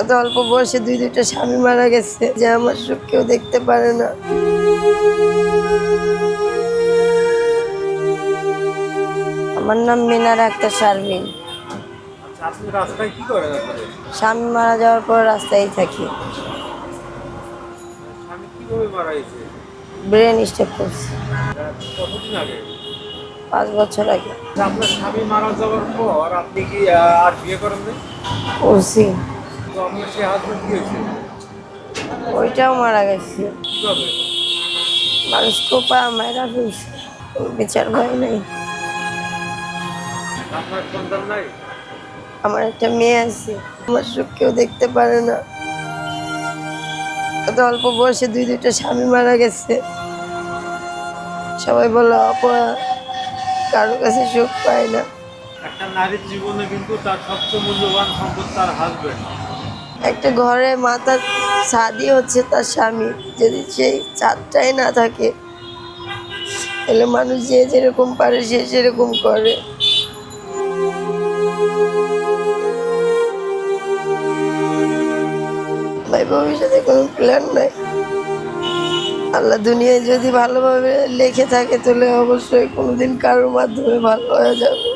এত অল্প বয়সে দুইটা স্বামী মারা গেছে, যে আমার সুখ কেউ দেখতে পারে না। আমার নাম মিনার আক্তার শারমিন। আপনি রাস্তায় কি করেন আসলে? স্বামী মারা যাওয়ার পর রাস্তায় থাকি। স্বামী কিভাবে মারা গেছে? ব্রেন স্ট্রোক করছে কতদিন আগে? 5 বছর আগে। আপনার স্বামী মারা যাওয়ার পর আপনি কি আর বিয়ে করেন নাই? করছি, তো আপনার সে হাজবেন্ড কি হয়েছে? ওইটাও মারা গেছে। কিভাবে? মানুষ কোপা মারা ফেলছে, বিচার হয় নাই। আপনার সন্তান নাই? আমার একটা মেয়ে আছে, আমার সুখ কেউ দেখতে পারে না। এত অল্প বয়সে দুইটা স্বামী মারা গেছে। সবাই বলে অপয়া, কারো কাছে সুখ পায় না। একটা নারীর জীবনে কিন্তু তার সবচেয়ে মূল্যবান সম্পদ তার হাজবেন্ড। একটা ঘরে মাথার ছাদই হচ্ছে তার স্বামী। যদি সেই ছাদটাই না থাকে, তাহলে মানুষ যে যেরকম পারে সে সেরকম করে। ভাই, ভবিষ্যতে কোনো প্ল্যান নাই। আল্লাহ দুনিয়ায় যদি ভালোভাবে লিখে থাকে, তাহলে অবশ্যই কোনোদিন কারোর মাধ্যমে ভালো হয়ে যাবে।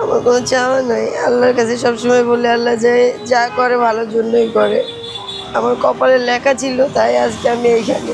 আমার কোনো চাওয়া নাই। আল্লাহর কাছে সবসময় বলি, আল্লাহ যা করে ভালোর জন্যই করে। আমার কপালে লেখা ছিল, তাই আজকে আমি এইখানে।